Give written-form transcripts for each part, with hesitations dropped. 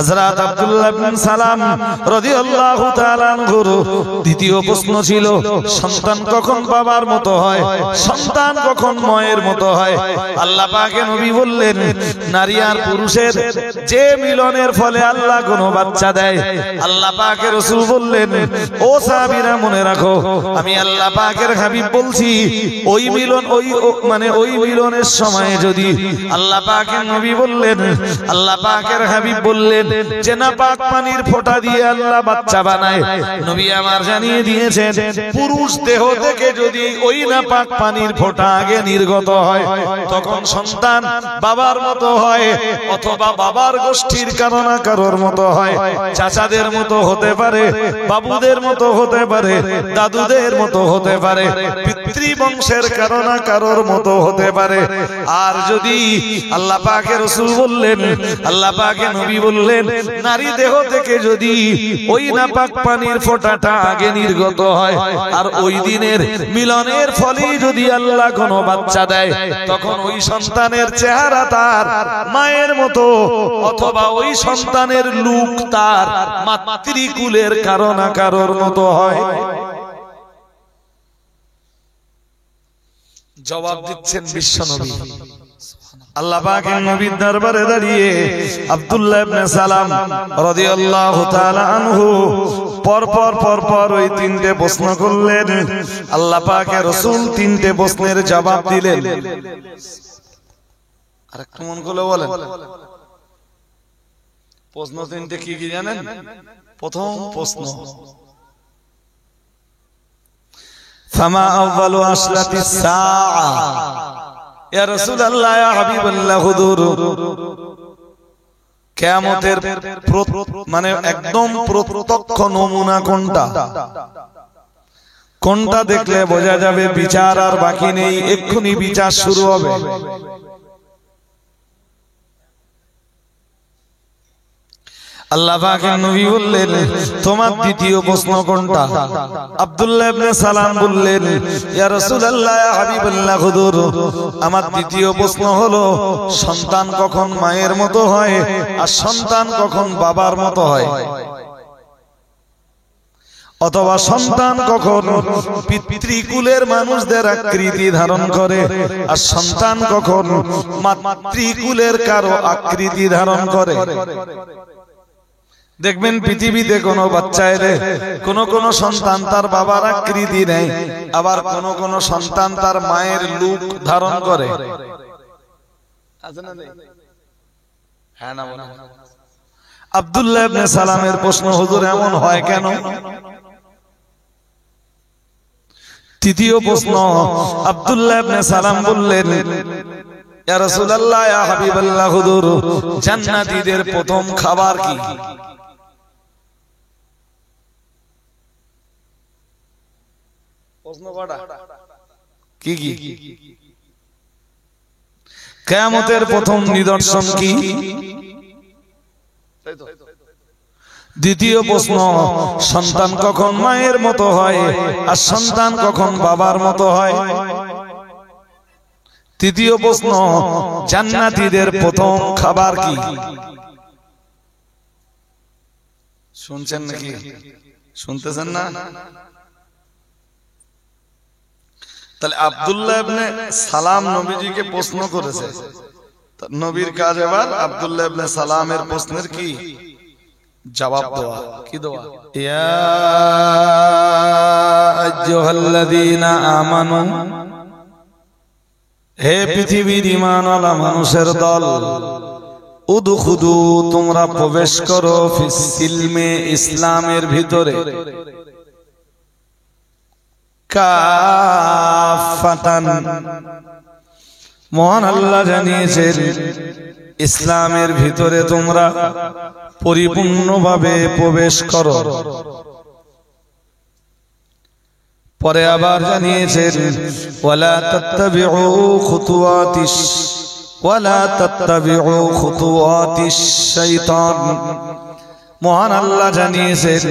হযরত আব্দুল্লাহ ইবনে সালাম রাদিয়াল্লাহু তাআলা আনহুর দ্বিতীয় প্রশ্ন ছিল, সন্তান কখন বাবার মতো হয়, সন্তান কখন মায়ের মতো হয়? আল্লাহ পাকের নবী বললেন, নারী আর পুরুষের যে মিলনের ফলে আল্লাহ কোনো বাচ্চা দেয়, আল্লাহ পাকের রাসূল বললেন, ও সাহাবীরা মনে রাখো, আমি আল্লাহ পাকের হাবিব বলছি, ওই মিলন ওই মিলনের সময় যদি আল্লাহ পাকের নবী বললেন, আল্লাহ পাকের হাবিব বললেন যে নাপাক পানির ফোঁটা দিয়ে আল্লাহ বাচ্চা বানায়, নবী আমার জানিয়ে দিয়েছেন পুরুষ দেহ থেকে যদি ওই নাপাক পানির ফোঁটা আগে নির্গত হয়, তখন সন্তান বাবার মতো হয়, অথবা বাবার গোষ্ঠীর কারো না কারোর মতো হয়, চাচাদের মতো হতে পারে, বাবুদের মতো হতে পারে, দাদুদের মতো হতে পারে, পিতৃবংশের কারো না কারোর মতো হতে পারে। আর যদি আল্লাহ পাকের রাসূল বললেন, আল্লাহ পাকের নবী বললেন, নারী দেহ থেকে যদি ওই নাপাক পানির ফোঁটাটা আগে নির্গত হয়, আর ওই দিনের মিলনের ফলে যদি আল্লাহ কোনো বাচ্চা দেয়, তখন ওই সন্তানের চেহারা তার মায়ের মতো, অথবা ওই সন্তানের লুক তার মাতৃকুলের কারো না কারোর মতো হয়। জবাব দিচ্ছেন বিশ্বনবী। আল্লাহ পাকের নবীর দরবারে দাঁড়িয়ে আব্দুল্লাহ ইবনে সালাম রাদিয়াল্লাহু তাআলা আনহু পরপর ওই তিনটে প্রশ্ন করলেন। আল্লাহ পাকের রাসূল তিনটে প্রশ্নের জবাব দিলেন। আরেকটু মন খুলে বলেন, প্রশ্ন তিনটে কি কি জানেন? প্রথম প্রশ্ন, ফামা আউয়ালু আশরাতিস সাআ, ইয়া রাসূলুল্লাহ, ইয়া হাবিবাল্লাহ, হুজুর, কিয়ামতের একদম প্রত্যক্ষ নমুনা কোনটা? কোনটা দেখলে বোঝা যাবে বিচার আর বাকি নেই, এক্ষুনি বিচার শুরু হবে? আল্লাহ পাকের নবী বললেন, তোমার দ্বিতীয় প্রশ্ন কোনটা? আব্দুল্লাহ ইবনে সালাম বললেন, ইয়া রাসূলুল্লাহ, ইয়া হাবিবাল্লাহ, হুজুর, আমার দ্বিতীয় প্রশ্ন হলো, সন্তান কখন মায়ের মতো হয় আর সন্তান কখন বাবার মতো হয়, অথবা সন্তান কখন পিতৃকুলের মানুষদের আকৃতি ধারণ করে আর সন্তান কখন মাতৃকুলের কারো আকৃতি ধারণ করে। দেখবেন পৃথিবীতে কোনো বাচ্চা এলে কোন সন্তান তার বাবার আকৃতি নেয়, আবার কোন সন্তান তার মায়ের লুক ধারণ করে। হ্যাঁ না বলেন? আব্দুল্লাহ ইবনে সালামের প্রশ্ন, হুজুর এমন হয় কেন? তৃতীয় প্রশ্ন, আব্দুল্লাহ ইবনে সালাম বললেন, ইয়া রাসূলুল্লাহ, ইয়া হাবিবাল্লাহ, হুজুর, জান্নাতীদের প্রথম খাবার কি? কি কি? কিয়ামতের প্রথম নিদর্শন কি? দ্বিতীয় প্রশ্ন, সন্তান কখন মায়ের মতো হয় আর সন্তান কখন বাবার মতো হয়? তৃতীয় প্রশ্ন, জান্নাতীদের প্রথম খাবার কি? শুনছেন নাকি? শুনতেছেন না? তাহলে আব্দুল্লাহ ইবনে সালাম নবীজিকে প্রশ্ন করেছে, নবীর কাজ এবার আব্দুল্লাহ ইবনে সালামের প্রশ্নের কি জবাব দেওয়া। কি দেওয়া? ইয়া আইয়ুহাল্লাযীনা আমানু, হে পৃথিবীর ঈমানওয়ালা মানুষের দল, উদখুলু, তোমরা প্রবেশ করো, ফিস সিলমে, ইসলামের ভিতরে, কাফাতান, মহান আল্লাহ জানিয়েছেন ইসলামের ভিতরে তোমরা পরিপূর্ণভাবে প্রবেশ করো। পরে আবার জানিয়েছেন, ওয়ালা তাত্তাবিউ খুতুওয়াতিশ শাইতান, মহান আল্লাহ জানিয়েছেন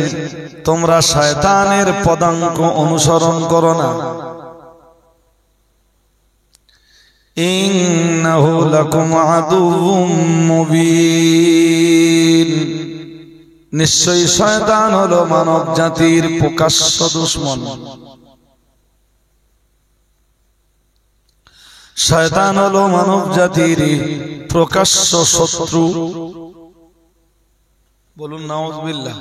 তোমরা শয়তানের পদাঙ্ক অনুসরণ করো না। ইন্নাহু লাকুম আদুউম মুবিন, নিশ্চয়ই শয়তান হলো মানব জাতির প্রকাশ্য দুশমন। শয়তান হলো মানব জাতির প্রকাশ্য শত্রু। বলুন নাউযুবিল্লাহ,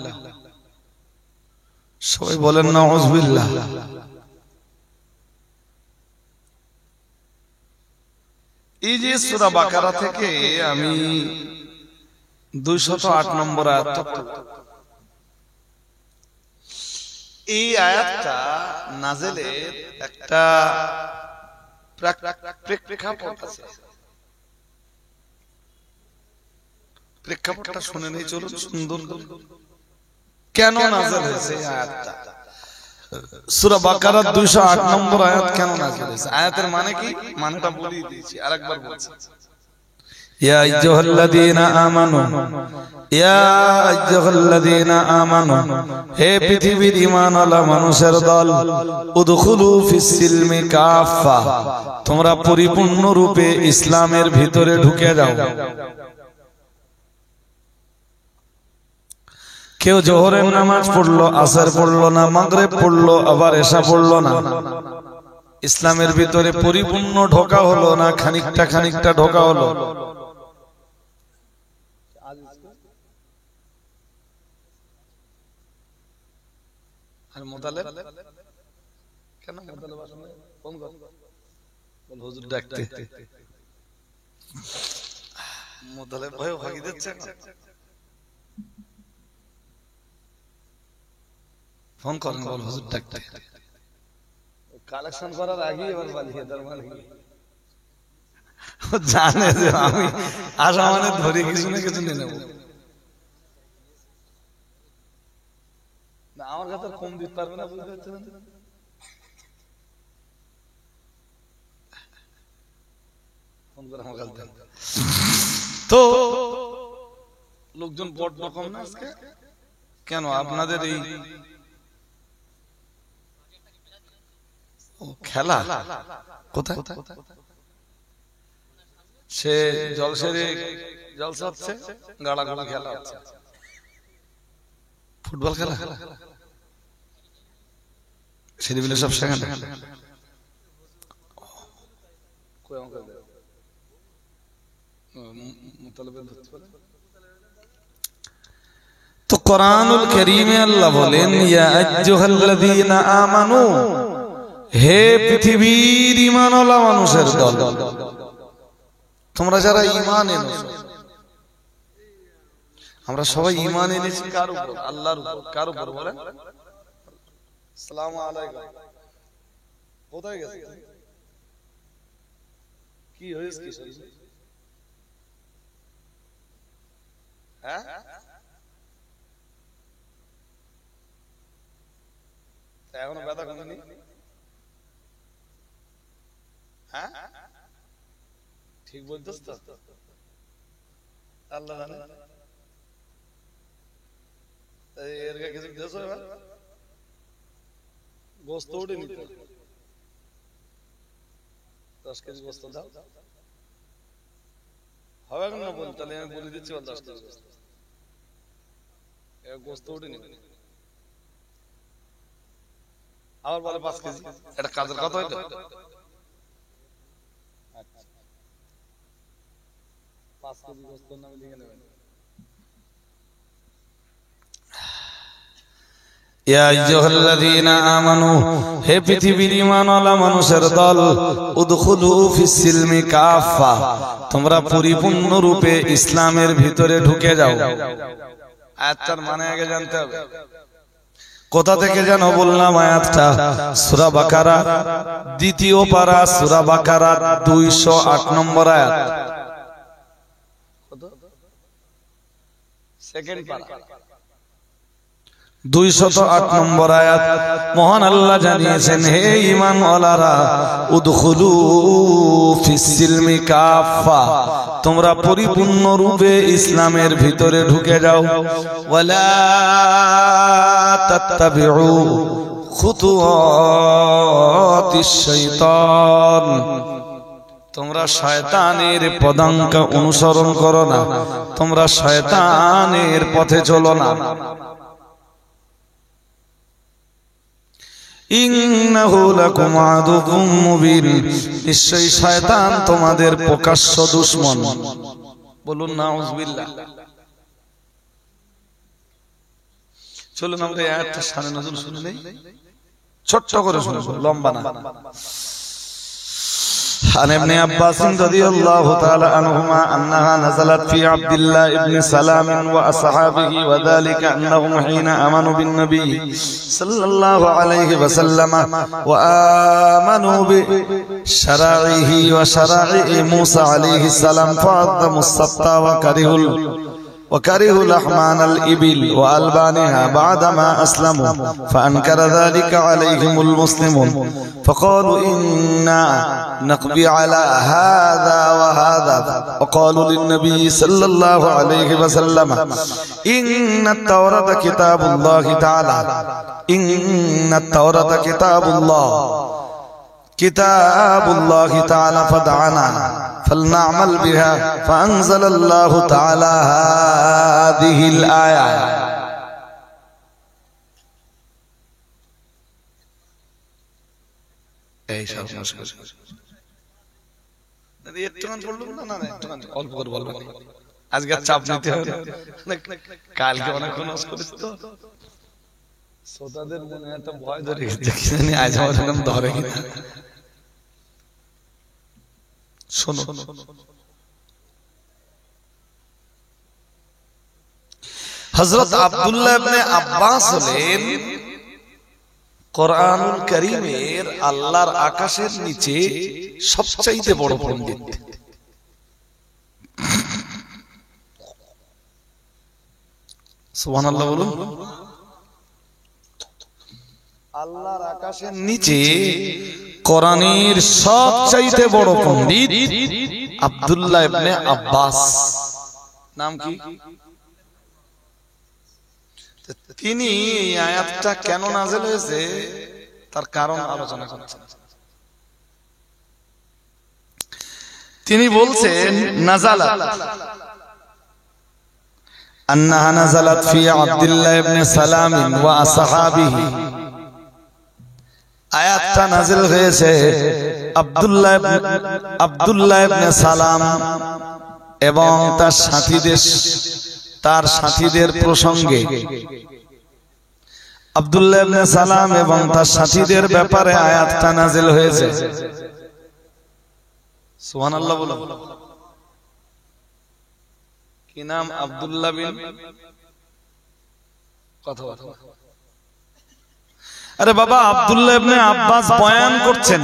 সবাই বলেন নাউযুবিল্লাহ। এই যে সূরা বাকারা থেকে আমি 208 নম্বর আয়াত, এই আয়াতটা নাজেলের একটা প্রেক্ষাপট আছে। প্রেক্ষাপটটা শুনে নেই চলুন সুন্দর করে। কেন নাজেল হয়েছে এই আয়াতটা? সূরা বাকারার 208 নম্বর আয়াত কেন নাযিল হয়েছে? আয়াতের মানে কি? মানেটা বলেই দিয়েছি, আরেকবার বলছি। ইয়া আইয়ুহাল্লাযীনা আমানু, ইয়া আইয়ুহাল্লাযীনা আমানু, হে পৃথিবীর ঈমানওয়ালা মানুষের দল, উদখুলু ফিস সিলমি কাফা, তোমরা পরিপূর্ণ রূপে ইসলামের ভিতরে ঢুকে যাও। কেউ জোহরের নামাজ পড়লো, আসর পড়লো না, মাগরিব পড়লো, আবার এশা পড়লো না, ইসলামের ভিতরে পরিপূর্ণ ঢোকা হলো না, খানিকটা খানিকটা ঢোকা হলো। আর মোতালেব কেন? মোতালেব আসলে ফোন কর, বল হুজুর ডাকতে। মোতালেব ভয় ভাগি দিচ্ছে, ফোন করেন, বল হুজুর ডাকতে। কালেকশন করার আগে এবার বালিয়ে তার মানে জানে যে আমি আসা মানে ধরে কিছু না কিছু নিয়ে নেব। আমার কাছে কম দিতে পারবে না, বুঝতে পারছেন? ফোন করে আমার কাছে দেন। তো লোকজন বড় রকম না আজকে কেন? আপনাদের এই খেলা কোথায়? সে জলসেরে জলসা হচ্ছে, গাড়াগাড়ি খেলা হচ্ছে, ফুটবল খেলা, ছেলেপিলে সব সেখানে। তো কোরআনুল কারীমে আল্লাহ বলেন, ইয়া আইয়ুহাল্লাযীনা আমানু, হে পৃথিবীর ঈমানওয়ালা মানুষের দল, তোমরা যারা ঈমান এনেছো। আমরা সবাই ঈমান এনেছি কার উপর? আল্লাহর উপর। কার উপর বলেন? আসসালামু আলাইকুম। কোথায় গেছে? কি হয়েছে? কি শুনছি? হ্যাঁ, এখনো ব্যথা কমেনি? হ্যাঁ, ঠিক বলতেছ তো? আল্লাহ জানে। এর কিছু দিয়েছ? এবার গোস্ত উঠে নিতে 10 কেজি গোস্ত দাও, হবে না? বল তাহলে আমি বলে দিচ্ছি 10 কেজি গোস্ত উঠে নিতে। আবার বলে 5 কেজি। এটা কাজের কথা হইলো? আচ্ছা, 5 কেজি গোস্ত নামে লিখে নেবেন। ইয়া আইয়ুহাল্লাযীনা আমানু, হে পৃথিবীর ঈমানওয়ালা মানুষের দল, উদখুলু ফিস সিলমি কাফা, তোমরা পরিপূর্ণ রূপে ইসলামের ভিতরে ঢুকে যাও। আয়াতটার মানে আগে জানতে হবে। কোথা থেকে যেন বললাম আয়াতটা? সূরা বাকারা 2য় পারা, সূরা বাকারা 208 নম্বর আয়াত। কত? সেকেন্ড পারা 208 নম্বর আয়াত। মহান আল্লাহ জানিয়েছেন, হে ঈমানওয়ালারা, উদখুলু ফিস সিলমি কাফা, তোমরা পরিপূর্ণ রূপে ইসলামের ভিতরে ঢুকে যাও। ওয়ালা তাত্তাবিউ খুতুওয়াতিশ শাইতান, তোমরা শয়তানের পদাঙ্ক অনুসরণ করো না, তোমরা শয়তানের পথে চলো না। ইন্নাহু লাকুম আদুউম মুবিন, নিশ্চয়ই শয়তান তোমাদের প্রকাশ্য দুশমন। বলুন নাউযুবিল্লাহ। চলুন আমরা এই আয়াতটা শানে নজুল শুনে নেই, ছোট্ট করে শুনে, লম্বা না। عن ابن عباس رضي الله تعالى عنهما أنها نزلت في عبد الله بن سلام وأصحابه، وذلك أنهم حين آمنوا بالنبي صلى الله عليه وسلم وآمنوا بشرائعه وشرائع موسى عليه السلام فعظموا السبت وكرهوا لحمان الإبل وألبانها بعدما أسلموا، فأنكر ذلك عليهم المسلمون فقالوا إنا نقبي على هذا وهذا، وقالوا للنبي صلى الله عليه وسلم إن التوراة كتاب الله تعالى، إن التوراة كتاب الله تعالى فدعنا فلنعمل بها، فأنزل الله تعالى هذه الآية। আজকে চাপ নিতে হবে, কালকে অনেকক্ষণ করিস তো শ্রোতাদের মনে একটা ভয় ধরে গেছে, আজ আমার ধরে কিনা। শোনো, হযরত আব্দুল্লাহ ইবনে আব্বাস হলেন কোরআনুল কারীমের আল্লাহর আকাশের নিচে সবচাইতে বড় পণ্ডিত। সুবহানাল্লাহ বলুন। আল্লাহর আকাশের নিচে কোরআনের সবচাইতে বড় পণ্ডিত আব্দুল্লাহ ইবনে আব্বাস। নাম কি? তিনি এই আয়াতটা কেন নাযিল হয়েছে তার কারণ আলোচনা করছেন। তিনি বলছেন নাযালাত আন্নাহা নাযালাত ফি আব্দুল্লাহ ইবনে সালাম ওয়া আসহাবিহি, আয়াতটা নাযিল হয়েছে আব্দুল্লাহ ইবনে সালাম এবং তার সাথীদের প্রসঙ্গে। আব্দুল্লাহ ইবনে সালাম এবং তার সাথীদের ব্যাপারে আয়াতটা নাযিল হয়েছে। সুবহানাল্লাহ বলুন। কি নাম? আব্দুল্লাহ বিন কথা। আরে বাবা, আব্দুল্লাহ ইবনে আব্বাস বয়ান করছেন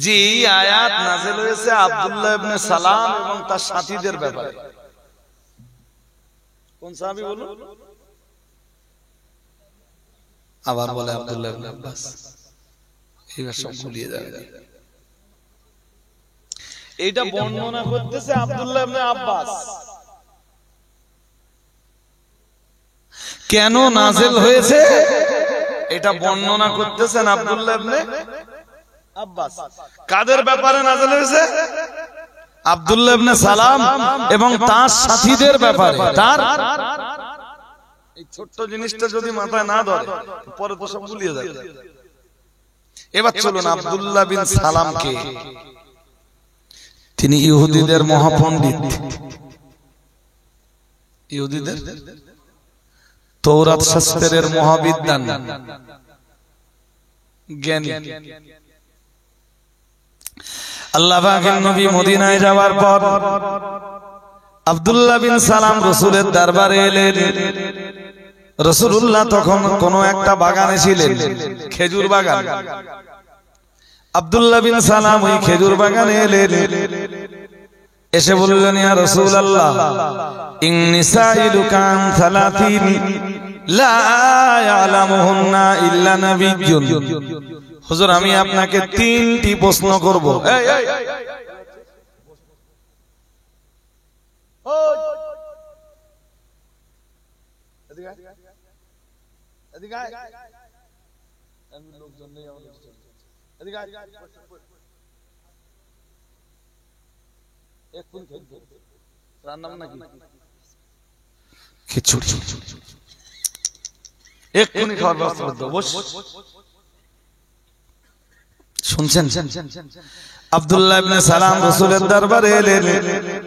যে এই আয়াত নাযিল হয়েছে আব্দুল্লাহ ইবনে সালাম এবং তার সাথীদের ব্যাপারে। কোন সাহাবী বলুন? আবার বলে আব্দুল্লাহ ইবনে আব্বাস। এইবার সব ভুলিয়ে যাবে। এইটা বর্ণনা করতেছে আব্দুল্লাহ ইবনে আব্বাস। কেন নাযিল হয়েছে এটা বর্ণনা করতেছেন আব্দুল্লাহ ইবনে আব্বাস। কাদের ব্যাপারে নাযিল হয়েছে? আব্দুল্লাহ ইবনে সালাম এবং তার সাথীদের ব্যাপারে। তার এই ছোট্ট জিনিসটা যদি মাথায় না ধরে পরে তো সব ভুলিয়ে যাবে। এবার চলুন, আব্দুল্লাহ বিন সালাম কে? তিনি ইহুদিদের মহাপণ্ডিত, ইহুদিদের তৌরাত শাস্ত্রের মহাবিদ্বান, জ্ঞানী। আল্লাহ পাকের নবী মদিনায় যাওয়ার পর আব্দুল্লাহ বিন সালাম রাসূলের দরবারে এলেন। রাসূলুল্লাহ তখন কোন একটা বাগানে ছিলেন, খেজুর বাগান। আব্দুল্লাহ বিন সালাম ওই খেজুর বাগানে এলেন। এসে বললেন, ইয়া রাসূলুল্লাহ, ইন্নী সাইলুকা আন সালাতিন লা ইয়ালামুহুন্না ইল্লা নাবিয়্যুন। হুজুর, আমি আপনাকে তিনটি প্রশ্ন করব। খিচুড়ি এক্ষুনি খাওয়ার ব্যবস্থা করতে হবে। শুনছেন? আব্দুল্লাহ ইবনে সালাম রাসূলের দরবারে এলেন,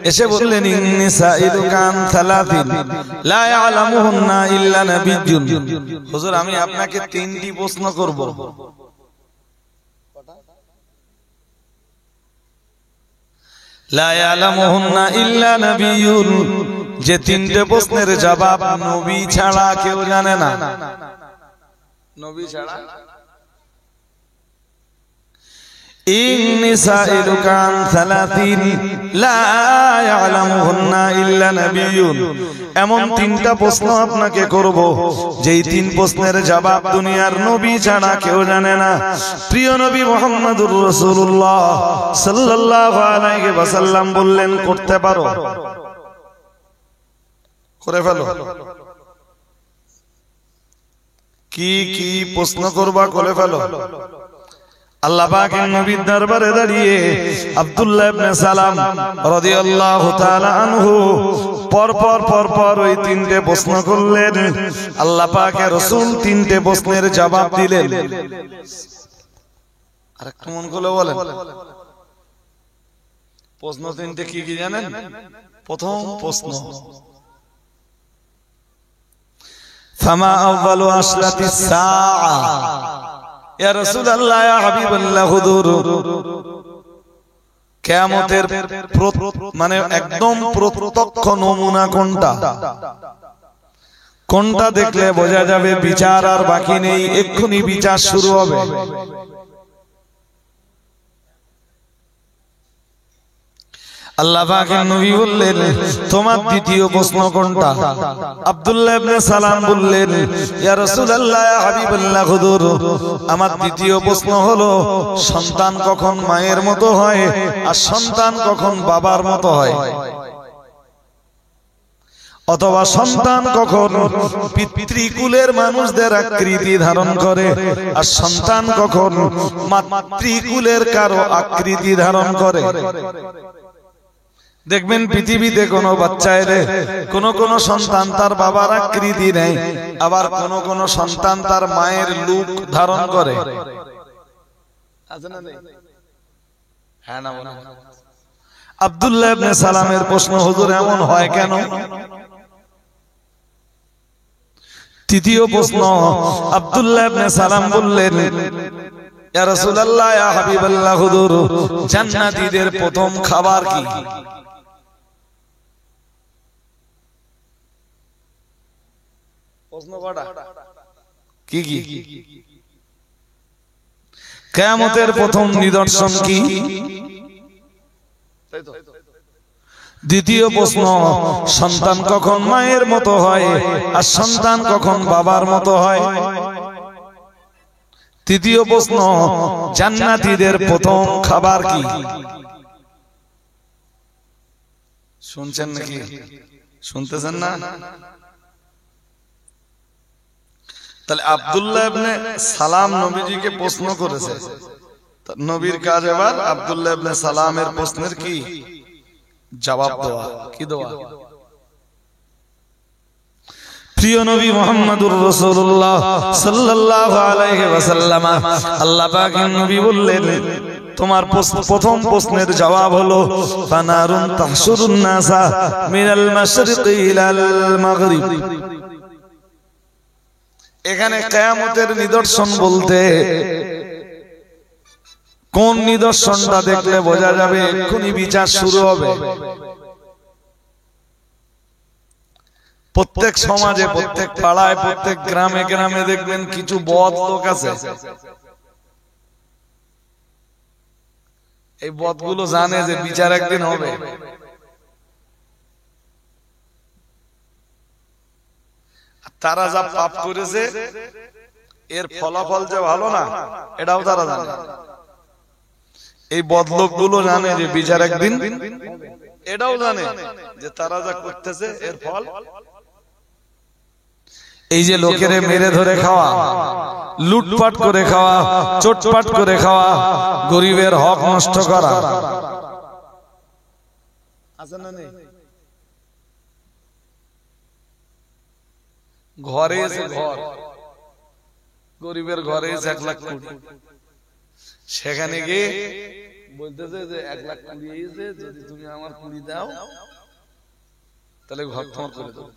এসে বললেন ইন্নী সাইলুকা আন সালাতিন লা ইয়ালামুহুন্না ইল্লা নাবিয়্যুন। হুজুর, আমি আপনাকে তিনটি প্রশ্ন করব। লা ইয়ালামুহুন্না ইল্লা নাবিয়্যুন, যে তিনটে প্রশ্নের জবাব নবী ছাড়া কেউ জানে না। নবী ছাড়া। ইন্নী সাইলুকা আন সালাতিন লা ইয়ালামুহুন্না ইল্লা নাবিয়্যুন, এমন তিনটা প্রশ্ন আপনাকে করব যেই তিন প্রশ্নের জবাব দুনিয়ার নবী ছাড়া কেউ জানে না। প্রিয় নবী মুহাম্মদুর রাসূলুল্লাহ সাল্লাল্লাহু আলাইহি ওয়াসাল্লাম বললেন, করতে পারো? করে ফেলো। কি কি প্রশ্ন করবা করে ফেলো। আল্লাহ পাকের নবীর দরবারে দাঁড়িয়ে আব্দুল্লাহ ইবনে সালাম রাদিয়াল্লাহু তাআলা আনহু পরপর ওই তিনটে প্রশ্ন করলেন। আল্লাহ পাকের রাসূল তিনটে প্রশ্নের জবাব দিলেন। আরেকটু মন খুলে বলেন, প্রশ্ন তিনটে কি কি জানেন? প্রথম প্রশ্ন, ফামা আউয়ালু আশরাতিস সাআ, ইয়া রাসূলুল্লাহ ইয়া হাবিবাল্লাহ, হুজুর কিয়ামতের মানে একদম প্রত্যক্ষ নমুনা কোনটা? কোনটা দেখলে বোঝা যাবে বিচার আর বাকি নেই, এক্ষুনি বিচার শুরু হবে? আল্লাহ পাকের নবী বললেন, তোমার দ্বিতীয় প্রশ্ন কোনটা? আব্দুল্লাহ ইবনে সালাম বললেন, ইয়া রাসূলুল্লাহ ইয়া হাবিবাল্লাহ, হুজুর আমার দ্বিতীয় প্রশ্ন হলো সন্তান কখন মায়ের মতো হয় আর সন্তান কখন বাবার মতো হয়, অথবা সন্তান কখন পিতৃকুলের মানুষদের আকৃতি ধারণ করে আর সন্তান কখন মাতৃকুলের কারো আকৃতি ধারণ করে। দেখবেন পৃথিবীতে কোনো বাচ্চা এলে কোন সন্তান তার বাবার আকৃতি নেয়, আবার কোন সন্তান তার মায়ের রূপ ধারণ করে। আব্দুল্লাহ ইবনে সালামের প্রশ্ন, হুজুর এমন হয় কেন? তৃতীয় প্রশ্ন, আব্দুল্লাহ ইবনে সালাম বললেন, ইয়া রাসূলুল্লাহ ইয়া হাবিবাল্লাহ, হুজুর জান্নাতীদের প্রথম খাবার কি? কি কি? কিয়ামতের প্রথম নিদর্শন কি? দ্বিতীয় প্রশ্ন, সন্তান কখন মায়ের মতো হয় আর সন্তান কখন বাবার মতো হয়? তৃতীয় প্রশ্ন, জান্নাতীদের প্রথম খাবার কি? শুনছেন নাকি? শুনতেছেন না? তাহলে আব্দুল্লাহ ইবনে সালাম নবীজিকে প্রশ্ন করেছে, নবীর কাজ এবার আব্দুল্লাহ ইবনে সালামের প্রশ্নের কি জবাব দেওয়া। কি দেওয়া? প্রিয় নবী মুহাম্মদুর রাসূলুল্লাহ সাল্লাল্লাহু আলাইহি ওয়াসাল্লাম, আল্লাহ পাকের নবী বললেন, তোমার প্রথম প্রশ্নের জবাব হলো ফানারুন তাহশুরুন নাসা মিনাল মাশরিকি ইলাল মাগরিব। এখানে কিয়ামতের নিদর্শন বলতে কোন নিদর্শনটা দেখলে বোঝা যাবে এক্ষুনি বিচার শুরু হবে? প্রত্যেক সমাজে, প্রত্যেক পাড়ায়, প্রত্যেক গ্রামে গ্রামে দেখবেন কিছু বদ লোক আছে। এই বদগুলো জানে যে বিচার একদিন হবে। তারা যা পাপ করেছে এর ফলাফল যে ভালো না, এটাও তারা জানে। এই বদলোকগুলো জানে যে বিচার একদিন, এটাও জানে যে তারা যা করতেছে এর ফল। এই যে লোকেরে মেরে ধরে খাওয়া, লুটপাট করে খাওয়া, চোটপাট করে খাওয়া, গরিবের হক নষ্ট করা, আছে না নেই? ঘরে এসে ঘর গরিবের ঘরে এসে 1 লাখ কোটি, সেখানে গিয়ে বলতেছে যে 1 লাখ কোটি এসে যদি তুমি আমার 20 দাও তাহলে ঘর তোমার করে দেবো।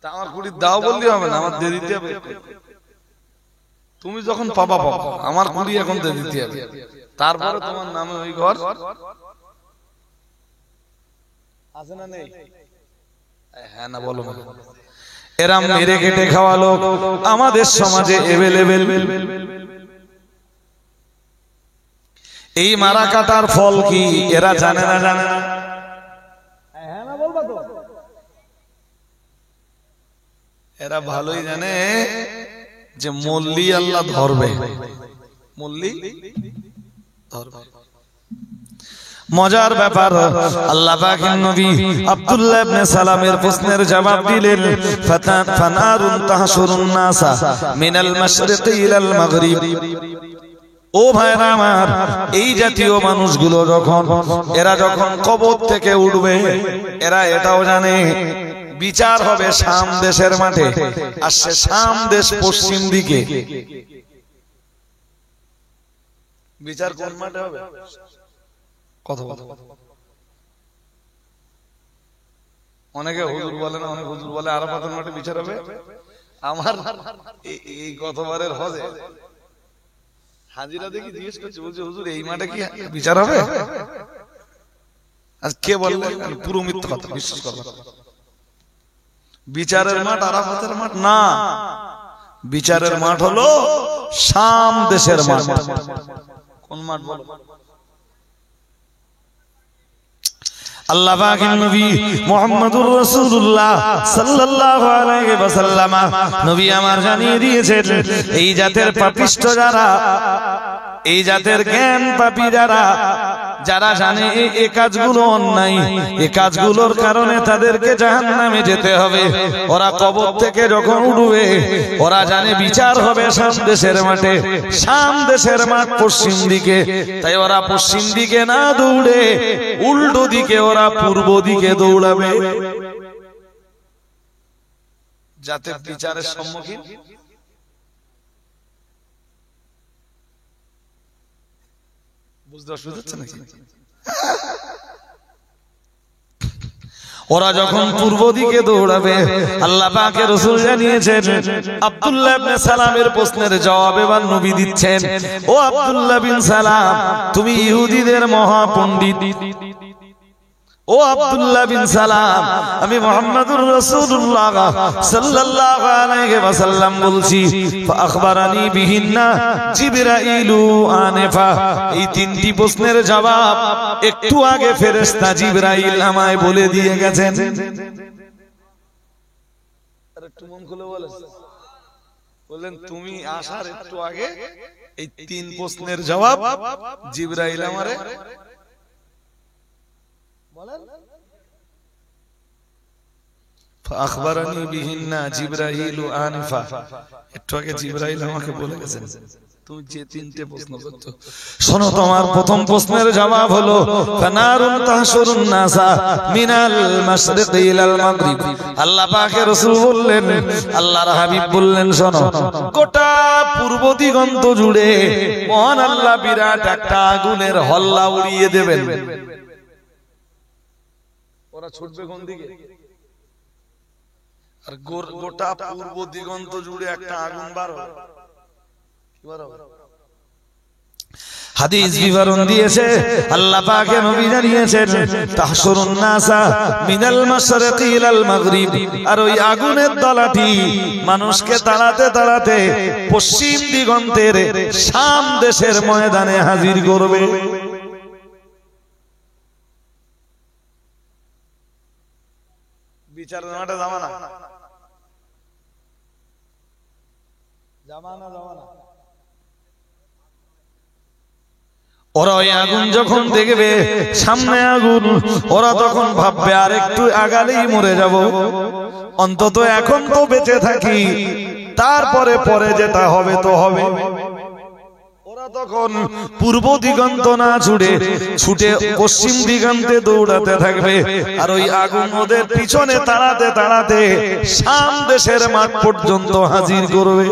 তা আমার 20 দাও বললে হবে না, আমার দিয়ে দিতে হবে। তুমি যখন পাবা আমার 20 এখন দিয়ে দিতে হবে, তারপরে তোমার নামে ওই ঘর আছে না নেই? হ্যাঁ না বলো। এরা মেরে কেটে খাওয়া লোক আমাদের সমাজে এভেলেবেল। এই মারা কাটার ফল কি এরা জানে না? জানে না? হ্যাঁ না বলবা তো? এরা ভালোই জানে যে মল্লি আল্লাহ ধরবে, মল্লি ধরবে। মজার ব্যাপার, আল্লাহ পাকের নবী আব্দুল্লাহ ইবনে সালামের প্রশ্নের জবাব দিলেন, ফানারুন তাহশুরুন নাসা মিনাল মাশরিকি ইলাল মাগরিব। ও ভাইরা আমার, এই জাতীয় মানুষগুলো এরা যখন কবর থেকে উঠবে, এরা এটাও জানে বিচার হবে শাম দেশের মাঠে, আর সে শাম দেশ পশ্চিম দিকে। বিচার কোন মাঠে হবে? কথা বলো। অনেকে হুজুর বলে না, অনেক হুজুর বলে আরাফাতের মাঠে বিচার হবে। আমার এই গতবারের হজে হাজিরা দেখি জিজ্ঞেস করছে, বলছে হুজুর এই মাঠে কি বিচার হবে? আজ কে বললে? পুরো মিথ্যা কথা, বিশ্বাস করো। বিচারের মাঠ আরাফাতের মাঠ না, বিচারের মাঠ হলো শাম দেশের মাঠ। কোন মাঠ বলো? আল্লাহ পাকের নবী মুহাম্মদুর রাসূলুল্লাহ সাল্লাল্লাহু আলাইহি ওয়াসাল্লাম নবী আমার জানিয়ে দিয়েছেন, এই জাতের পাপিষ্ঠ যারা, এই জাতের জ্ঞান পাপী যারা, যারা জানে এই কাজগুলো অন্যায়, এই কাজগুলোর কারণে তাদেরকে জাহান্নামে যেতে হবে, ওরা কবর থেকে যখন উঠবে ওরা জানে বিচার হবে শাম দেশের মাঠে। শাম দেশের মাঠ পশ্চিম দিকে, তাই ওরা পশ্চিম দিকে না দৌড়ে উল্টো দিকে ওরা পূর্ব দিকে দৌড়াবে, যাতে বিচারের সম্মুখীন। বুঝতে অসুবিধা হচ্ছে নাকি? ওরা যখন পূর্ব দিকে দৌড়াবে, আল্লাহ পাকের রাসূল জানিয়েছেন, আব্দুল্লাহ ইবনে সালামের প্রশ্নের জবাব এবার নবী দিচ্ছেন, ও আব্দুল্লাহ বিন সালাম, তুমি ইহুদিদের মহাপণ্ডিত। ও আব্দুল্লাহ বিন সালাম, আমি মুহাম্মদুর রাসূলুল্লাহ সাল্লাল্লাহু আলাইহি ওয়াসাল্লাম বলছি, ফাখবারানি বিহিন্না জিবরাইলু আনিফা। এই তিনটি প্রশ্নের জবাব একটু আগে ফেরেশতা জিবরাইল আমায় বলে দিয়ে গেছেন। আর একটু মন খুলে বলেন, তুমি আসার একটু আগে এই তিন প্রশ্নের জবাব জিবরাইল আমারে বলেন। আখবরানি বিহিন্না জিবরাইলু আনিফা, একটু আগে জিবরাইল আমাকে বলে গেছেন তুমি যে তিনটে প্রশ্ন করছো। শোনো, তোমার প্রথম প্রশ্নের জবাব হলো ফানারুন তাহশুরুন নাসা মিনাল মাশরিকি ইলাল মাগরিব। আল্লাহ পাকের রাসূল বললেন, আল্লাহর হাবিব বললেন, শোনো, গোটা পূর্ব দিগন্ত জুড়ে মহান আল্লাহ বিরাট একটা আগুনের হল্লা উড়িয়ে দেবেন। ওরা ছুটবে কোন দিকে? আর গোটা পূর্ব দিগন্ত জুড়ে একটা আগুন বার হবে। হাদিস বিবরণ দিয়েছে, আল্লাহ পাকের নবী জানিয়েছেন, তাহশুরুন নাসা মিনাল মাশরিকি ইলাল মাগরিব। আর ওই আগুনের দলাটি মানুষকে তাড়াতে তাড়াতে পশ্চিম দিগন্তের শাম দেশের ময়দানে হাজির করবে। বিচারের মাঠে জামানা জামানা জামানা। ওরা ওই আগুন যখন দেখবে সামনে আগুন, ওরা তখন ভাববে আর একটু আগালেই মরে যাব, অন্তত এখন তো বেঁচে থাকি, তারপরে পরে যেটা হবে তো হবে। ওরা তখন পূর্ব দিগন্ত না ছুটে ছুটে পশ্চিম দিগন্তে দৌড়াতে থাকবে, আর ওই আগুন ওদের পিছনে তাড়াতে তাড়াতে শাম দেশের মাঠ পর্যন্ত হাজির করবে।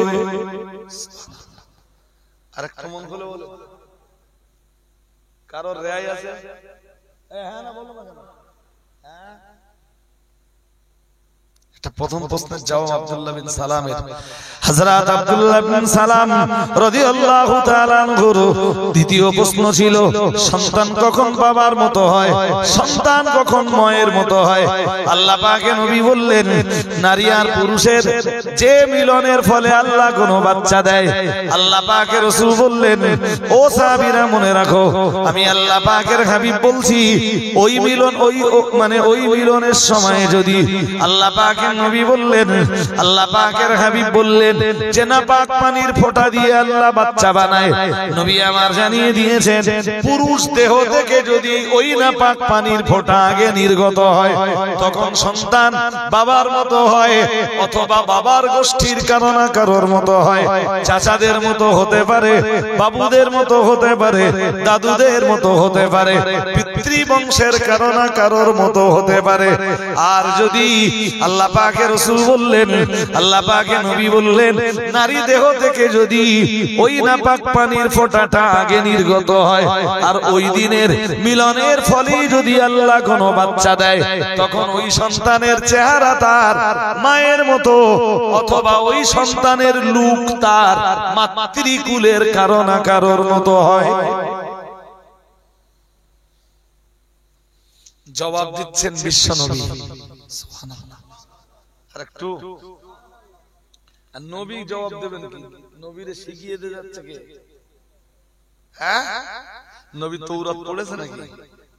আরেকটা মন খুলে বলো, কারোর রেয়াই আছে? হ্যাঁ না বলো না কেন? প্রথম প্রশ্নের জবাব আব্দুল্লাহ বিন সালামের। হযরত আব্দুল্লাহ বিন সালাম রাদিয়াল্লাহু তাআলা আনহু দ্বিতীয় প্রশ্ন ছিল, সন্তান কখন বাবার মতো হয়, সন্তান কখন মায়ের মতো হয়? আল্লাহ পাকের নবী বললেন, নারী আর পুরুষের যে মিলনের ফলে আল্লাহ কোনো বাচ্চা দেয়, আল্লাহ পাকের রাসূল বললেন, ও সাহাবীরা মনে রাখো, আমি আল্লাহ পাকের হাবিব বলছি, ওই মিলন ওই মিলনের সময়ে যদি আল্লাহ পাকের নবী বললেন, আল্লাহ পাকের হাবিব বললেন যে নাপাক পানির ফোঁটা দিয়ে আল্লাহ বাচ্চা বানায়, নবী আমার জানিয়ে দিয়েছেন পুরুষ দেহ থেকে যদি ওই নাপাক পানির ফোঁটা আগে নির্গত হয় তখন সন্তান বাবার মতো হয়, অথবা বাবার গোষ্ঠীর কারো না কারোর মতো হয়, চাচাদের মতো হতে পারে, বাবুদের মতো হতে পারে, দাদুদের মতো হতে পারে, পিতৃবংশের কারো না কারোর মতো হতে পারে। আর যদি আল্লাহ পাকের রাসূল বললেন, আল্লাহ পাকের নবী বললেন, নারী দেহ থেকে যদি ওই নাপাক পানির ফোঁটাটা আগে নির্গত হয় আর ওই দিনের মিলনের ফলেই যদি আল্লাহ কোনো বাচ্চা দেয় তখন ওই সন্তানের চেহারা তার মায়ের মতো, অথবা ওই সন্তানের লুক তার মাতৃকুলের কারো না কারোর মতো হয়। জবাব দিচ্ছেন বিশ্বনবী। সুবহানাল্লাহ। আরেকটু নবী জবাব দেবেন কি? নবীরে শিখিয়ে দিয়ে যাচ্ছে কে? হ্যাঁ, নবী তৌরাত পড়েছে নাকি?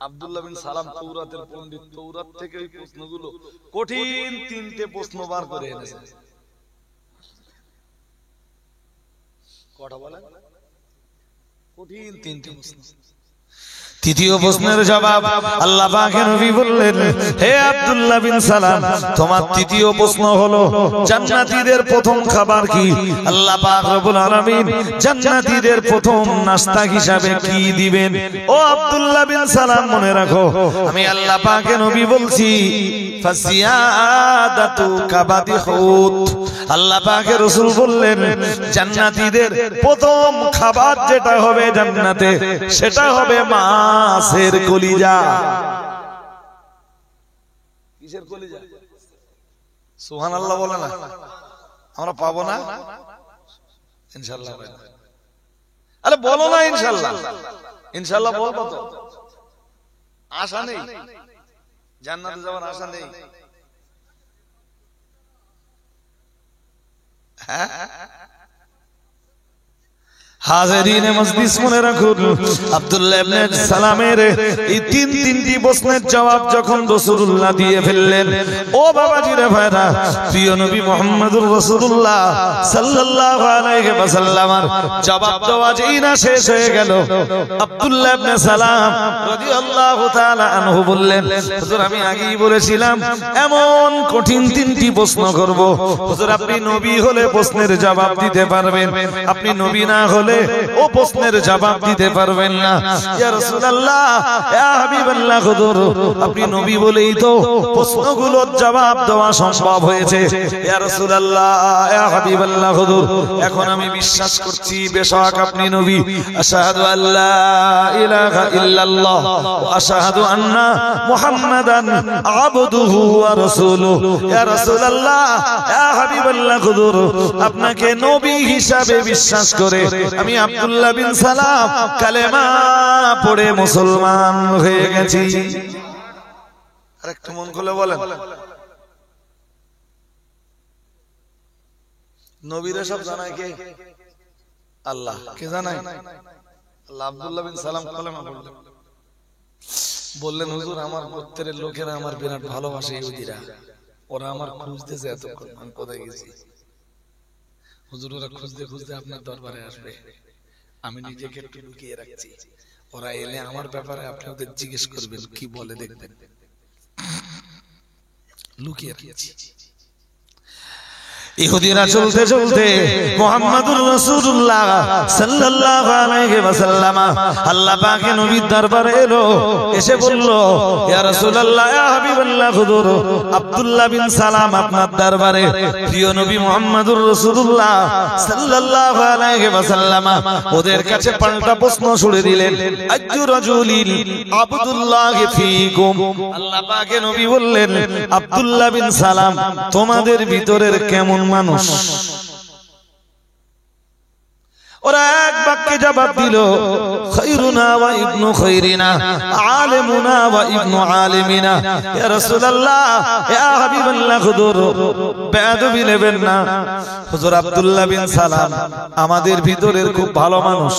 আব্দুল্লাহ বিন সালাম তৌরাতের পণ্ডিত, তৌরাত থেকে ওই প্রশ্নগুলো কঠিন তিনটে প্রশ্ন বার করে এনেছে। কটা বলেন? কঠিন তিনটে প্রশ্ন। তৃতীয় প্রশ্নের জবাব আল্লাহ পাকের নবী বললেন, হে আব্দুল্লাহ বিন সালাম, তোমার তৃতীয় প্রশ্ন হলো জান্নাতীদের প্রথম খাবার কি? আল্লাহ পাক রব্বুল আলামিন জান্নাতীদের প্রথম নাস্তা হিসাবে কি দিবেন? ও আব্দুল্লাহ বিন সালাম মনে রাখো, আমি আল্লাহ পাকের নবী বলছি, ফাসিয়াদাতু কাবাদি হুত। আল্লাহ পাকের রাসূল বললেন, জান্নাতীদের প্রথম খাবার যেটা হবে জান্নাতে সেটা হবে মাছের কলিজা। কিসের কলিজা? সুবহানাল্লাহ বলে না, আমরা পাবো না ইনশাআল্লাহ? আরে বলো না ইনশাআল্লাহ। ইনশাআল্লাহ বলবো তো, আশা নেই, জান্নাতে যাওয়ার আশা নেই। হ্যাঁ, হাজিরিনে মজলিস মনে রাখুন, আব্দুল্লাহ ইবনে সালামের এই তিনটি প্রশ্নের জবাব যখন রাসূলুল্লাহ দিয়ে ফেললেন, ও বাবাজিরে ভাইরা, প্রিয় নবী মুহাম্মদুর রাসূলুল্লাহ সাল্লাল্লাহু আলাইহি ওয়াসাল্লামের জবাব দেওয়া যেই না শেষ হয়ে গেল, আব্দুল্লাহ ইবনে সালাম রাদিয়াল্লাহু তাআলা আনহু বললেন, হুজুর আমি আগেই বলেছিলাম এমন কঠিন তিনটি প্রশ্ন করব, হুজুর আপনি নবী হলে প্রশ্নের জবাব দিতে পারবেন, আপনি নবী না হলে ও প্রশ্নের জবাব দিতে পারবেন না। ইয়া রাসূলুল্লাহ, ইয়া হাবিবাল্লাহ, হুজুর আপনি নবী বলেই তো প্রশ্নগুলোর জবাব দেওয়া সম্ভব হয়েছে। ইয়া রাসূলুল্লাহ, ইয়া হাবিবাল্লাহ, হুজুর এখন আমি বিশ্বাস করছি বেশক আপনি নবী। আশহাদু আল্লা ইলাহা ইল্লাল্লাহ ওয়া আশহাদু আন্না মুহাম্মাদান আবদুহু ওয়া রাসূলুহু। ইয়া রাসূলুল্লাহ, ইয়া হাবিবাল্লাহ, হুজুর আপনাকে নবী হিসাবে বিশ্বাস করে আমি আব্দুল্লাহ বিন সালাম কালেমা পড়ে মুসলমান হয়ে গেছি। আরেকটু মন খুলে বলেন, নবীরা সব জানায় কে? আল্লাহ। কে জানায়? আল্লাহ। আব্দুল্লাহ বিন সালাম কালেমা পড়লেন, বললেন হুজুর আমার গোত্রের লোকেরা আমার বিরাট ভালোবাসে, ইহুদিরা, ওরা আমার খুঁজতেছে এতক্ষণ, আমি কোথায় গেছি? হুজুর ওরা খুঁজতে খুঁজতে আপনার দরবারে আসবে, আমি নিজেকে একটু লুকিয়ে রাখছি, ওরা এলে আমার ব্যাপারে আপনি ওদের জিজ্ঞেস করবেন, কি বলে দেখবেন, লুকিয়ে রাখছি। ইহুদিরা চলতে চলতে মুহাম্মাদুর রাসূলুল্লাহ সাল্লাল্লাহু আলাইহি ওয়াসাল্লাম আল্লাহ পাকের নবীর দরবারে এলো, এসে বলল, ইয়া রাসূলুল্লাহ, ইয়া হাবিবাল্লাহ, হুজুর আব্দুল্লাহ বিন সালাম আপনার দরবারে। প্রিয় নবী মুহাম্মাদুর রাসূলুল্লাহ সাল্লাল্লাহু আলাইহি ওয়াসাল্লাম ওদের কাছে পাল্টা প্রশ্ন ছুড়ে দিলেন, আইয়ু রাজুলিন আব্দুল্লাহ ফীকুম। আল্লাহ পাকের নবী বললেন, আব্দুল্লাহ বিন সালাম তোমাদের ভিতরের কেমন মানুষ? ওরা এক বাক্যে জবাব দিল, খায়রুনা ওয়া ইবনু খায়রিনা, আলিমুনা ওয়া ইবনু আলিমিনা। ইয়া রাসূলুল্লাহ, ইয়া হাবিবাল্লাহ, হুজুর বেয়াদবি নেবেন না, হুজুর আব্দুল্লাহ বিন সালাম আমাদের ভিতরের খুব ভালো মানুষ।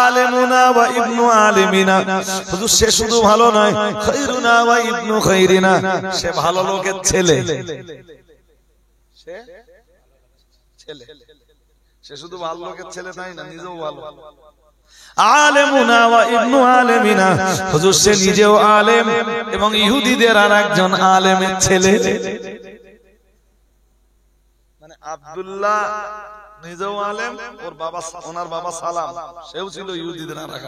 আলিমুনা ওয়া ইবনু আলিমিনা, হুজুর সে শুধু ভালো নয়, খায়রুনা ওয়া ইবনু খায়রিনা, সে ভালো লোকের ছেলে। সে শুধু ভালো লোকের ছেলে তাই না, নিজেও ভালো। আলেমুনা ওয়া ইবনু আলেমিনা, হুজুর সে নিজেও আলেম এবং ইহুদিদের আরেকজন আলেমের ছেলে। মানে আব্দুল্লাহ নিজেও আলেম, ওর বাবা, ওনার বাবা সালাম, সেও ছিল ইহুদিদের আরেক।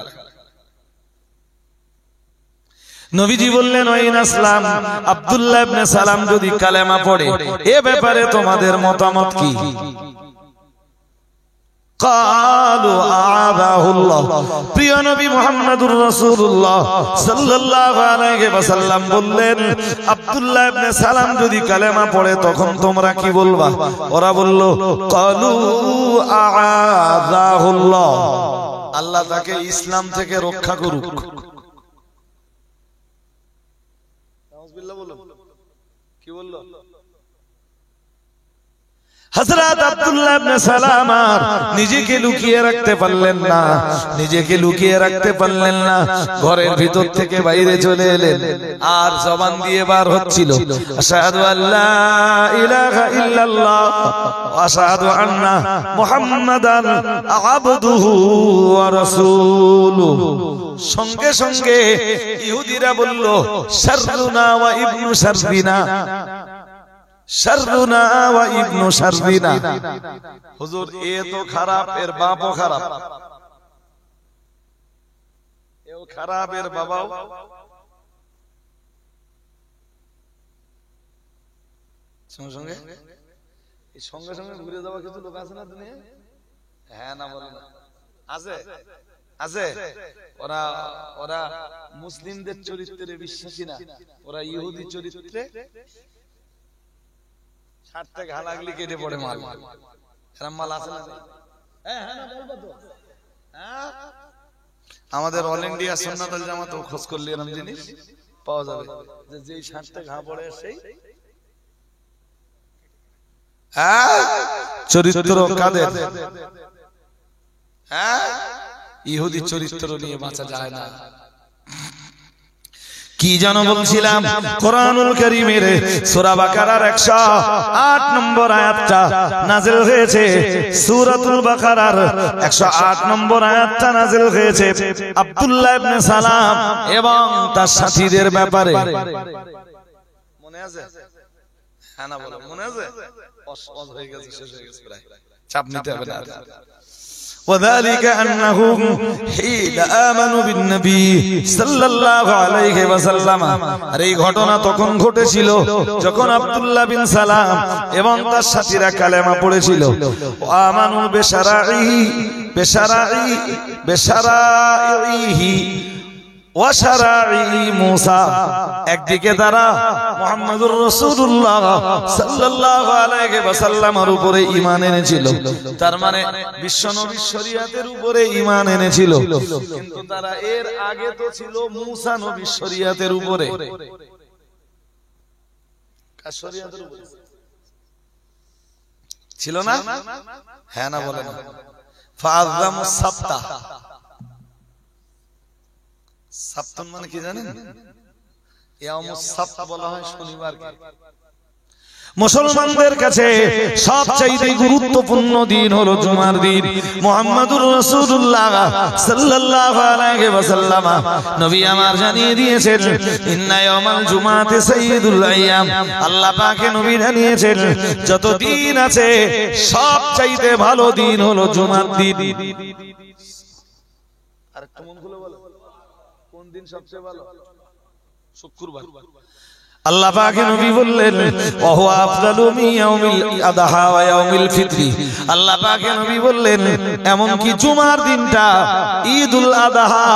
নবীজি বললেন, ওয়াইন আসলাম, আব্দুল্লাহ ইবনে সালাম যদি কালেমা পড়ে, এ ব্যাপারে তোমাদের মতামত কি? قالوا أعاذه الله। প্রিয় নবী মুহাম্মদুর রাসূলুল্লাহ সাল্লাল্লাহু আলাইহি ওয়াসাল্লাম বললেন, আব্দুল্লাহ ইবনে সালাম যদি কালেমা পড়ে তখন তোমরা কি বলবা? ওরা বলল, ক্বালু আ'আযাহু আল্লাহ, আল্লাহ তাকে ইসলাম থেকে রক্ষা করুক। নাউযুবিল্লাহ বলো, কি বলল? হযরত আব্দুল্লাহ ইবনে সালাম নিজেকে লুকিয়ে রাখতে পারলেন না, নিজেকে লুকিয়ে রাখতে পারলেন না, ঘরের ভিতর থেকে বাইরে চলে এলেন, আর জবান দিয়ে বার হচ্ছিল, আশহাদু আল্লা ইলাহা ইল্লাল্লাহ ওয়া আশহাদু আন্না মুহাম্মাদান আবদুহু ওয়া রাসূলুহু। সঙ্গে সঙ্গে ইহুদিরা বলল, শাররুনা ওয়া ইবনু শাররিনা, শাররুনা ওয়া ইবনু শাররিনা। হুজুর এ তো খারাপ, এর বাপও খারাপ, এও খারাপ, এর বাবাও। সঙ্গে সঙ্গে এই সঙ্গে সঙ্গে ঘুরে যাওয়া কিছু লোক আছে না দুনিয়া? হ্যাঁ না বলে না, আছে আছে। ওরা ওরা মুসলিমদের চরিত্রে বিশ্বাসী না, ওরা ইহুদি চরিত্রে। ছাড়তে ঘা লাগলে কেটে পড়ে মাল, এরম মাল আছে না? আমাদের অল ইন্ডিয়া সুন্নাত ওয়াল জামাত খোঁজ করলে এরকম জিনিস পাওয়া যাবে, যে যেই ছাড়তে ঘা পড়ে সেই চরিত্র কাদের? ইহুদি চরিত্র নিয়ে বাঁচা যায় না। কি যেন বলছিলাম, কোরআনুল কারীমের সূরা বাকারার 108 নম্বর আয়াতটা নাযিল হয়েছে, সূরাতুল বাকারার 108 নম্বর আয়াতটা নাযিল হয়েছে আব্দুল্লাহ ইবনে সালাম এবং তার সাথীদের ব্যাপারে। মনে আছে? হ্যাঁ না বলো, মনে আছে? অস হয়ে গেছে, শেষ হয়ে গেছে প্রায়, চাপ নিতে হবে না। وذلك أنهم حين آمنوا بالنبي صلى الله عليه وسلم। আর এই ঘটনা তখন ঘটেছিল যখন আব্দুল্লাহ বিন সালাম এবং তার সাথীরা কালেমা পড়েছিল। আমানু বেশারাইহি ওয়া শারাঈ মূসা। একদিকে তারা মুহাম্মদুর রাসূলুল্লাহ সাল্লাল্লাহু আলাইহি ওয়াসাল্লামের উপরে ঈমান এনেছিল, তার মানে বিশ্বনবীর শরীয়তের উপরে ঈমান এনেছিল, কিন্তু তারা এর আগে তো ছিল মূসা নবীর শরীয়তের উপরে। কার শরীয়তের উপরে ছিল না? হ্যাঁ না বলেন? ফাআযামুস সাবতা। সাবতুন মানে কি জানেন? ইয়াউমুস সাবত বলা হয় শনিবারকে। মুসলমানদের কাছে সবচেয়ে গুরুত্বপূর্ণ দিন হলো জুমার দিন। মুহাম্মদুর রাসূলুল্লাহ সাল্লাল্লাহু আলাইহি ওয়াসাল্লাম নবী আমার জানিয়ে দিয়েছেন, ইন্না ইয়াউমাল জুমাতি সাইয়্যিদুল আইয়াম। আল্লাহ পাকে নবী জানিয়েছেন যত দিন আছে সবচেয়ে ভালো দিন হলো জুমার দিন। আরেকটু মন খুলে বলো, কোন দিন সবচেয়ে ভালো? শুক্রবার। আল্লাহ পাকে নবী বললেন ওয়া হুয়া আফদালু মিন ইয়াউমিল আদহা ওয়া ইয়াউমিল ফিতরি। আল্লাহ পাকে নবী বললেন এমন কি জুমার দিনটা ঈদুল আদহা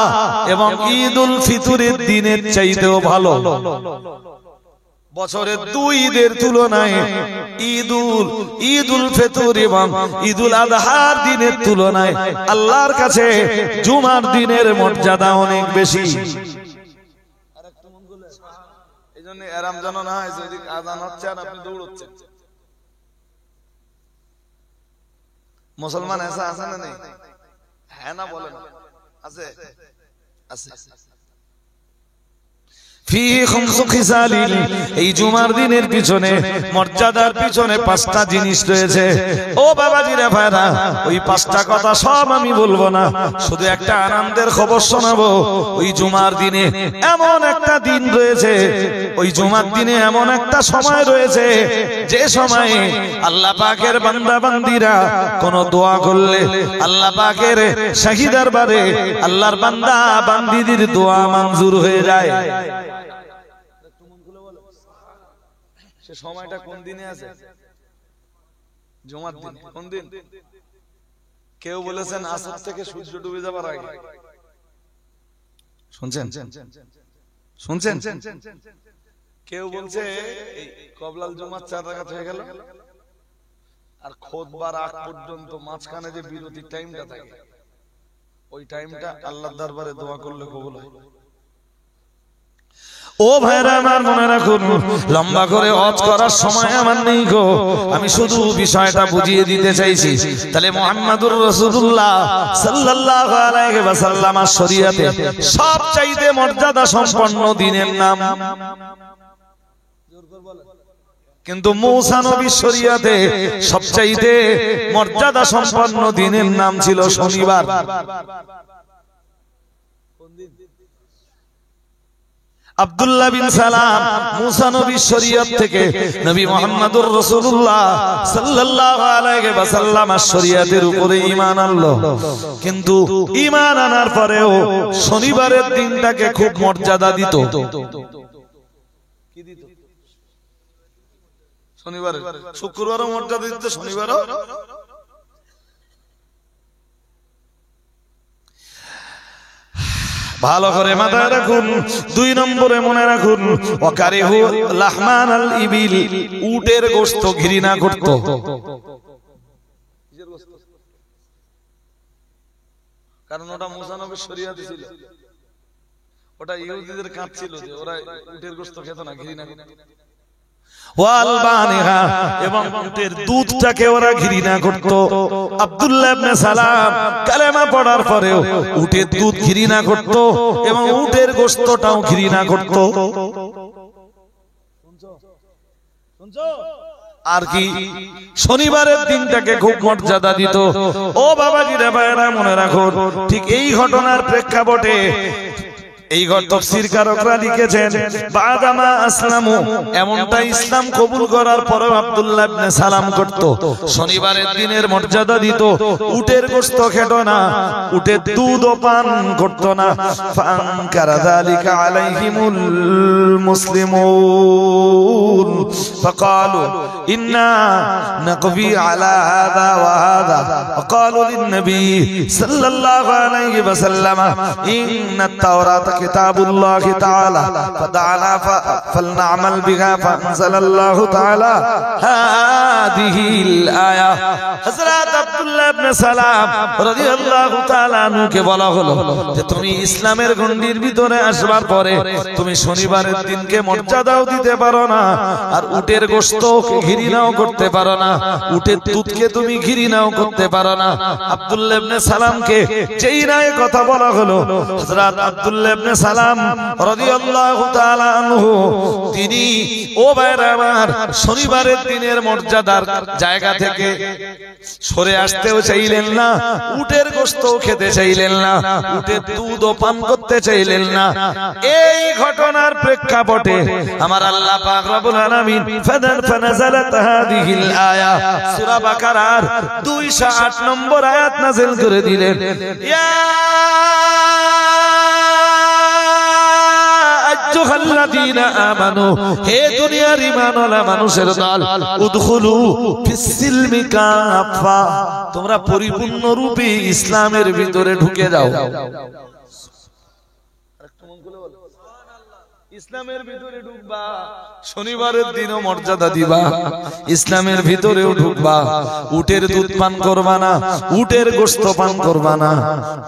এবং ঈদুল ফিতরের দিনের চাইতেও ভালো। বছরের দুই ঈদের তুলনায় ঈদুল ফিতর এবং ঈদুল আদহার দিনের তুলনায় আল্লাহর কাছে জুমার দিনের মর্যাদা অনেক বেশি। এরাম জানো না হয় যদি আযান হচ্ছে আর আপনি দৌড়চ্ছেন। মুসলমান এসা আছে না নেই? হ্যাঁ না বলেন? আছে আছে। এই জুমার দিনের পিছনে মর্যাদার পিছনে 5টা জিনিস রয়েছে। ও বাবাজিরা ভাইরা, ওই 5টা কথা সব আমি বলবো না, শুধু একটা আনন্দের খবর শোনাবো। ওই জুমার দিনে এমন একটা দিন রয়েছে, ওই জুমার দিনে এমন একটা সময় রয়েছে যে সময়ে আল্লাহ পাকের বান্দা বান্দিরা কোন দোয়া করলে আল্লাহ পাকের শাহী দরবারে আল্লাহর বান্দা বান্দিদের দোয়া মঞ্জুর হয়ে যায়। সে সময়টা কোন দিনে আছে? জুমার দিন। কোন দিন? কেউ বলেছেন আসর থেকে সূর্য ডুবে যাবার আগে। শুনছেন? শুনছেন? কেউ বলছে এই কবলাল জুমার 4 রাকাত হয়ে গেল, আর খুতবার আগ পর্যন্ত মাঝখানে যে বিরতির টাইমটা থাকে, ওই টাইমটা আল্লাহর দরবারে দোয়া করলে কবুল হয়। ও ভাইরা আমার, মনে রাখুন, লম্বা করে ওয়াজ করার সময় আমার নেই গো, আমি শুধু বিষয়টা বুঝিয়ে দিতে চাইছি। তাহলে মুহাম্মদুর রাসূলুল্লাহ সাল্লাল্লাহু আলাইহি ওয়াসাল্লামের শরীয়তে সবচাইতে মর্যাদা সম্পন্ন দিনের নাম, কিন্তু মূসা নবীর শরীয়তে সবচাইতে মর্যাদা সম্পন্ন দিনের নাম ছিল শনিবার। আব্দুল্লাহ বিন সালাম মূসা নবীর শরীয়ত থেকে নবী মুহাম্মদুর রাসূলুল্লাহ সাল্লাল্লাহু আলাইহি ওয়াসাল্লামের শরীয়তের উপরে ঈমান আনলো, কিন্তু ঈমান আনার পরেও শনিবারের দিনটাকে খুব মর্যাদা দিত। কি দিত? শনিবারে। শুক্রবারও মর্যাদা দিত, শনিবারও। ভালো করে মাথায় রাখুন। 2 নম্বরে মনে রাখুন, ওয়াকারিহু লাহমানাল ইবিল, উটের গোশত ঘৃণা করত। কারণ ওটা মূসা নবীর শরীয়তে ছিল, ওটা ইহুদিদের কাজ ছিল যে ওরা উটের গোশত খেত না, ঘৃণা করত। ওয়াল বানিহা, এবং উটের দুধটাকে ওরা ঘৃণা করত। আব্দুল্লাহ ইবনে সালাম কালেমা পড়ার পরেও উটের দুধ ঘৃণা করত এবং উটের গোশতটাও ঘৃণা করত। আর কি শনিবারের দিনটাকে খুব মর্যাদা দিত। ও বাবাজিরা ভাইরা, মনে রাখুন, ঠিক এই ঘটনার প্রেক্ষাপটে এই তাফসীরকারকরা লিখেছেন, বাদামা আসলামু, এমনটা ইসলাম কবুল করার পরেও আব্দুল্লাহ ইবনে সালাম করত। শনিবারের দিনের মর্যাদা দিত, উটের গোশত খেত না, উটের দুধও পান করত না। ফাআনকারা যালিকা আলাইহিমুল মুসলিমুন ফাকালু ইন্না নাকবি আলা হাযা ওয়া হাযা ফাকালু লিন-নবী সাল্লাল্লাহু আলাইহি ওয়াসাল্লাম ইন্নাত তাওরাত কিতাবুল্লাহি তাআলা ফাদআনা ফালনা'মাল বিহা ফাআনজালাল্লাহু তাআলা হাদিহিল আয়া। হযরত আব্দুল্লাহ ইবনে সালাম রাদিয়াল্লাহু তাআলা আনহুকে বলা হলো যে তুমি ইসলামের গণ্ডির ভিতরে আসবার পরে তুমি শনিবারের দিনকে মর্যাদাও দিতে পারো না, আর উটের গোশতকে ঘৃণাও করতে পারো না, উটের দুধকে তুমি ঘৃণাও করতে পারো না। আব্দুল্লাহ ইবনে সালামকে যেই রায়ে কথা বলা হলো, হযরত আব্দুল্লাহ ইবনে সালাম রাদিয়াল্লাহু তাআলা আনহু তিনি ও ভাইরা আমার শনিবারের দিনের মর্যাদার জায়গা থেকে সরে আসতেও চাইলেন না, উটের গোশতও খেতে চাইলেন না, উটের দুধও পান করতে চাইলেন না। এই ঘটনার প্রেক্ষাপটে আমার আল্লাহ পাক রব্বুল আলামিন ফানাজালাত হাযিহিল আয়া সূরা বাকারার 208 নম্বর আয়াত নাযিল করে দিলেন। ইয়া আইয়ুহাল্লাযীনা আমানু, হে দুনিয়ার ঈমানওয়ালা মানুষের দল, উদখুলু ফিস-সিলমি কাফা, তোমরা পরিপূর্ণ রূপে ইসলামের ভিতরে ঢুকে যাও। ইসলামের ভিতরে ঢুকবা, শনিবারের দিনও মর্যাদা দিবা, ইসলামের ভিতরেও ঢুকবা, উটের দুধ পান করবা না, উটের গোশত পান করবা না,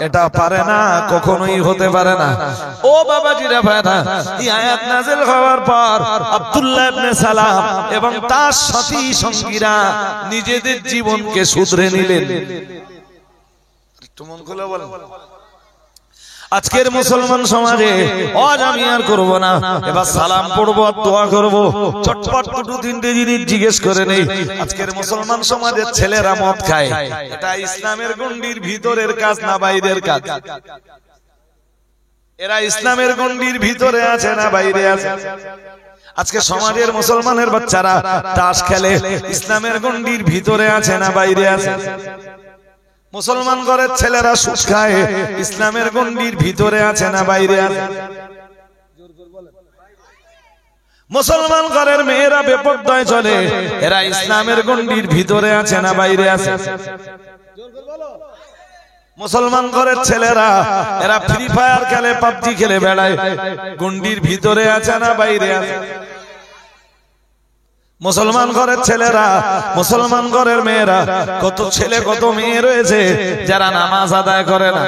এটা পারে না, কখনোই হতে পারে না। ও বাবাজিরা ভাইরা, এই আয়াত নাযিল হওয়ার পর আব্দুল্লাহ ইবনে সালাম এবং তার সাথী সঙ্গীরা নিজেদের জীবনকে শুধরে নিলেন। একটু মন খুলে বলেন, আজকের মুসলমান সমাজে আজ আমি আর করব না, এবার সালাম পড়বো আর দোয়া করব, চটপট দুটো তিনটে জিনিস জিজ্ঞেস করে নেই। আজকের মুসলমান সমাজের ছেলেরা মদ খায়, এটা ইসলামের গণ্ডির ভিতরের কাজ না বাইরের কাজ? এরা ইসলামের গণ্ডির ভিতরে আছে না বাইরে আছে? আজকে সমাজের মুসলমানের বাচ্চারা তাস খেলে, ইসলামের গণ্ডির ভিতরে আছে না বাইরে আছে? মুসলমান ঘরের ছেলেরা সুদ খায়, ইসলামের গণ্ডির ভিতরে আছে না বাইরে আছে? মুসলমান ঘরের মেয়েরা বেপরদায় চলে, এরা ইসলামের গণ্ডির ভিতরে আছে না বাইরে আছে? মুসলমান ঘরের ছেলেরা এরা ফ্রি ফায়ার খেলে, পাবজি খেলে বেড়ায়, গণ্ডির ভিতরে আছে না বাইরে আছে? মুসলমান ঘরের ছেলেরা, মুসলমান ঘরের মেয়েরা, কত ছেলে কত মেয়ে রয়েছে যারা নামাজ আদায় করে না,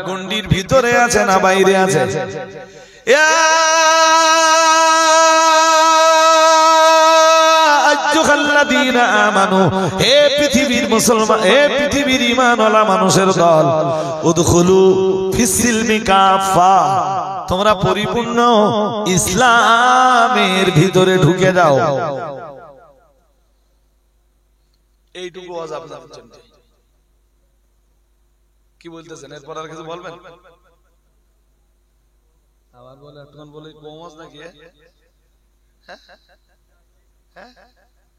গণ্ডির ভিতরে আছে না বাইরে আছে? আইয়ুহাল্লাযীনা আমানু, হে পৃথিবীর মুসলমান, হে পৃথিবীর ঈমানওয়ালা মানুষের দল, উদখুলু ফিস-সিলমি কাফা, তোমরা পরিপূর্ণ ইসলামের ভিতরে ঢুকে যাও। এইটুকু আজ আপনার জন্য কি বলতেছেন? এরপর আর কিছু বলবেন? আবার বলে একটুখান বলে কম আজ নাকি?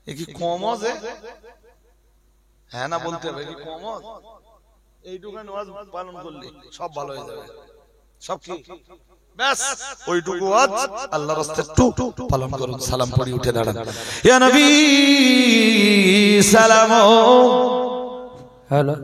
এ কি কম আজ? হ্যাঁ না বলতে হবে, কি কম আজ? এইটুখান ওয়াজ পালন করলে সব ভালো হয়ে যাবে। সব কি ব্যাস ওইটুকু আজ আল্লাহর রাস্তায় একটু পালন করুন। সালাম পড়ি, উঠে দাঁড়ান। ইয়া নবী সালাম। হ্যালো।